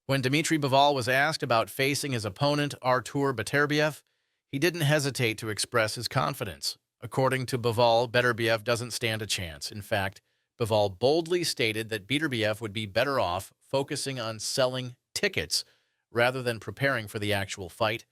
When Dmitry Bivol was asked about facing his opponent, Artur Beterbiev, he didn't hesitate to express his confidence. According to Bivol, Beterbiev doesn't stand a chance. In fact, Bivol boldly stated that Beterbiev would be better off focusing on selling tickets rather than preparing for the actual fight.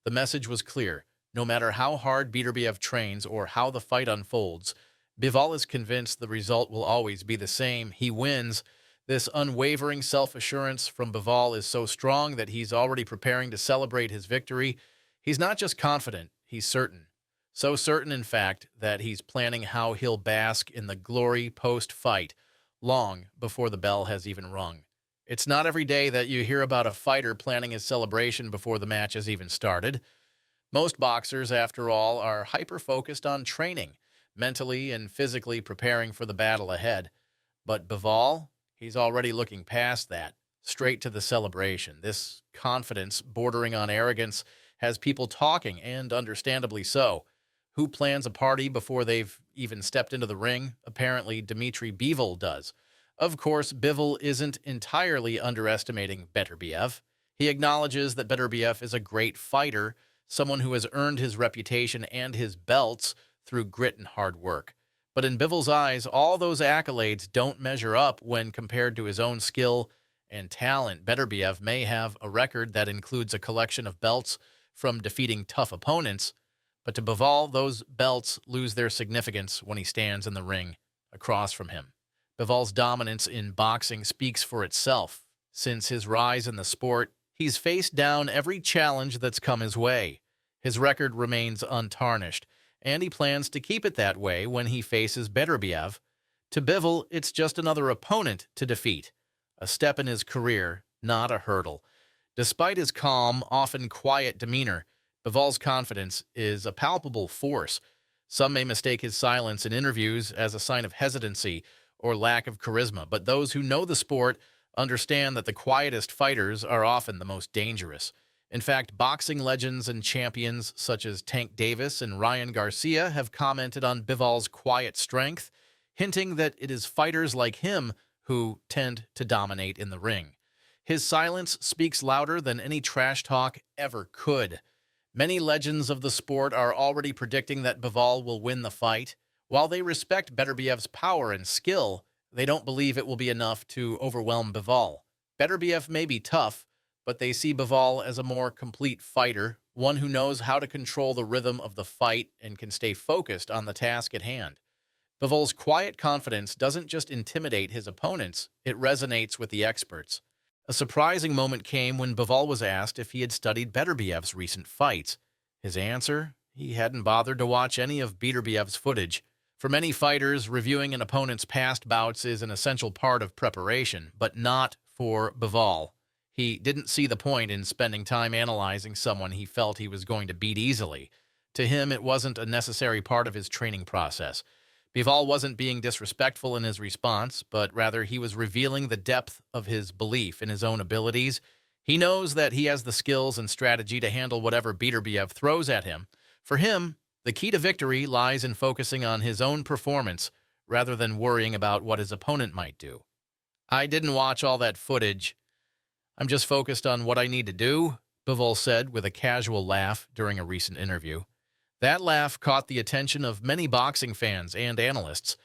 The message was clear. No matter how hard Beterbiev trains or how the fight unfolds, Bivol is convinced the result will always be the same. He wins. This unwavering self-assurance from Bivol is so strong that he's already preparing to celebrate his victory. He's not just confident, he's certain. So certain, in fact, that he's planning how he'll bask in the glory post-fight, long before the bell has even rung. It's not every day that you hear about a fighter planning his celebration before the match has even started. Most boxers, after all, are hyper-focused on training, mentally and physically preparing for the battle ahead. But Bivol, he's already looking past that, straight to the celebration. This confidence, bordering on arrogance, has people talking, and understandably so. Who plans a party before they've even stepped into the ring? Apparently, Dmitry Bivol does. Of course, Bivol isn't entirely underestimating Beterbiev. He acknowledges that Beterbiev is a great fighter, someone who has earned his reputation and his belts through grit and hard work. But in Bivol's eyes, all those accolades don't measure up when compared to his own skill and talent. Beterbiev may have a record that includes a collection of belts from defeating tough opponents, but to Bivol, those belts lose their significance when he stands in the ring across from him. Bivol's dominance in boxing speaks for itself. Since his rise in the sport, he's faced down every challenge that's come his way. His record remains untarnished, and he plans to keep it that way when he faces Beterbiev. To Bivol, it's just another opponent to defeat, a step in his career, not a hurdle. Despite his calm, often quiet demeanor, Bivol's confidence is a palpable force. Some may mistake his silence in interviews as a sign of hesitancy or lack of charisma, but those who know the sport understand that the quietest fighters are often the most dangerous. In fact, boxing legends and champions such as Tank Davis and Ryan Garcia have commented on Bivol's quiet strength, hinting that it is fighters like him who tend to dominate in the ring. His silence speaks louder than any trash talk ever could. Many legends of the sport are already predicting that Bivol will win the fight. While they respect Beterbiev's power and skill, they don't believe it will be enough to overwhelm Bivol. Beterbiev may be tough, but they see Bivol as a more complete fighter, one who knows how to control the rhythm of the fight and can stay focused on the task at hand. Bivol's quiet confidence doesn't just intimidate his opponents, it resonates with the experts. A surprising moment came when Bivol was asked if he had studied Beterbiev's recent fights. His answer? He hadn't bothered to watch any of Beterbiev's footage. For many fighters, reviewing an opponent's past bouts is an essential part of preparation, but not for Bivol. He didn't see the point in spending time analyzing someone he felt he was going to beat easily. To him, it wasn't a necessary part of his training process. Bivol wasn't being disrespectful in his response, but rather he was revealing the depth of his belief in his own abilities. He knows that he has the skills and strategy to handle whatever Beterbiev throws at him. For him, the key to victory lies in focusing on his own performance rather than worrying about what his opponent might do. "I didn't watch all that footage. I'm just focused on what I need to do," Bivol said with a casual laugh during a recent interview. That laugh caught the attention of many boxing fans and analysts.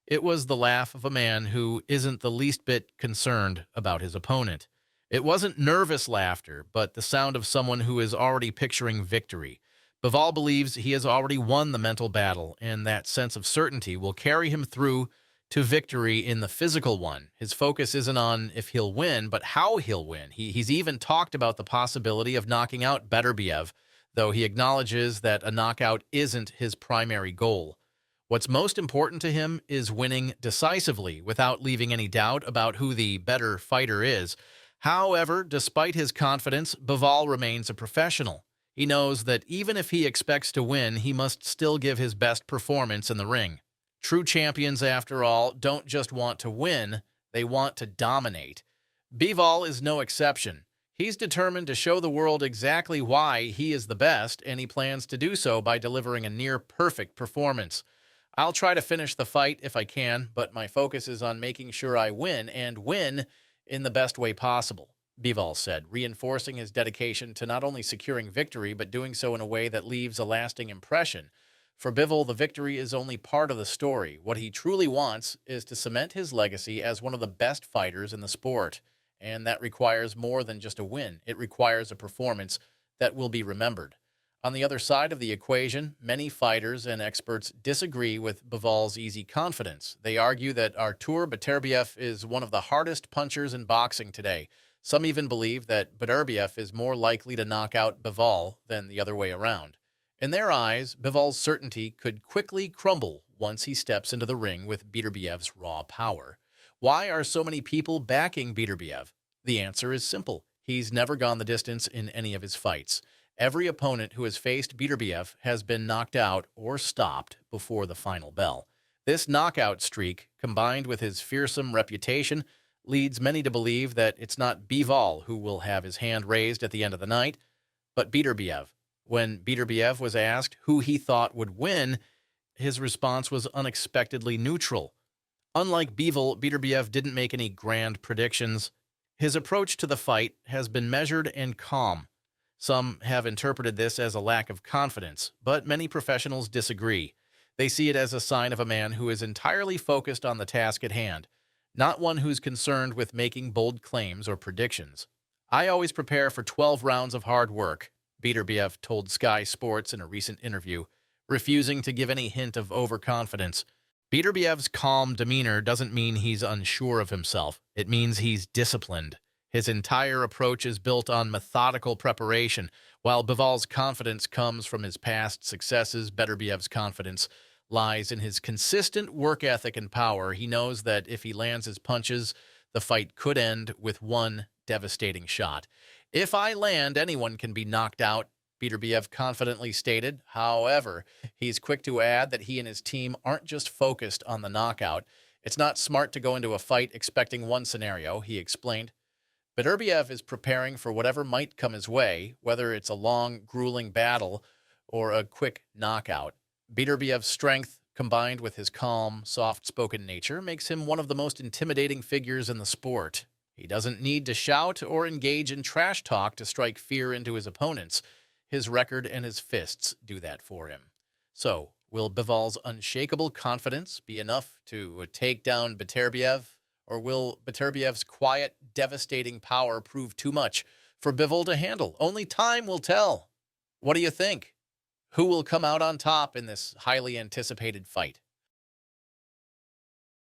It was the laugh of a man who isn't the least bit concerned about his opponent. It wasn't nervous laughter, but the sound of someone who is already picturing victory. Bivol believes he has already won the mental battle, and that sense of certainty will carry him through to victory in the physical one. His focus isn't on if he'll win, but how he'll win. He's even talked about the possibility of knocking out Beterbiev, though he acknowledges that a knockout isn't his primary goal. What's most important to him is winning decisively without leaving any doubt about who the better fighter is. However, despite his confidence, Bivol remains a professional. He knows that even if he expects to win, he must still give his best performance in the ring. True champions, after all, don't just want to win, they want to dominate. Bivol is no exception. He's determined to show the world exactly why he is the best, and he plans to do so by delivering a near-perfect performance. "I'll try to finish the fight if I can, but my focus is on making sure I win, and win in the best way possible." Bivol said, reinforcing his dedication to not only securing victory, but doing so in a way that leaves a lasting impression. For Bivol, the victory is only part of the story. What he truly wants is to cement his legacy as one of the best fighters in the sport. And that requires more than just a win. It requires a performance that will be remembered. On the other side of the equation, many fighters and experts disagree with Bivol's easy confidence. They argue that Artur Beterbiev is one of the hardest punchers in boxing today. Some even believe that Beterbiev is more likely to knock out Bivol than the other way around. In their eyes, Bivol's certainty could quickly crumble once he steps into the ring with Beterbiev's raw power. Why are so many people backing Beterbiev? The answer is simple. He's never gone the distance in any of his fights. Every opponent who has faced Beterbiev has been knocked out or stopped before the final bell. This knockout streak, combined with his fearsome reputation, leads many to believe that it's not Bivol who will have his hand raised at the end of the night, but Beterbiev. When Beterbiev was asked who he thought would win, his response was unexpectedly neutral. Unlike Bivol, Beterbiev didn't make any grand predictions. His approach to the fight has been measured and calm. Some have interpreted this as a lack of confidence, but many professionals disagree. They see it as a sign of a man who is entirely focused on the task at hand, not one who's concerned with making bold claims or predictions. "I always prepare for 12 rounds of hard work," Beterbiev told Sky Sports in a recent interview, refusing to give any hint of overconfidence. Beterbiev's calm demeanor doesn't mean he's unsure of himself. It means he's disciplined. His entire approach is built on methodical preparation. While Bivol's confidence comes from his past successes, Beterbiev's confidence lies in his consistent work ethic and power. He knows that if he lands his punches, the fight could end with one devastating shot. "If I land, anyone can be knocked out," Beterbiev confidently stated. However, he's quick to add that he and his team aren't just focused on the knockout. "It's not smart to go into a fight expecting one scenario," he explained. Beterbiev is preparing for whatever might come his way, whether it's a long, grueling battle or a quick knockout. Beterbiev's strength, combined with his calm, soft-spoken nature, makes him one of the most intimidating figures in the sport. He doesn't need to shout or engage in trash talk to strike fear into his opponents. His record and his fists do that for him. So, will Bivol's unshakable confidence be enough to take down Beterbiev? Or will Beterbiev's quiet, devastating power prove too much for Bivol to handle? Only time will tell. What do you think? Who will come out on top in this highly anticipated fight?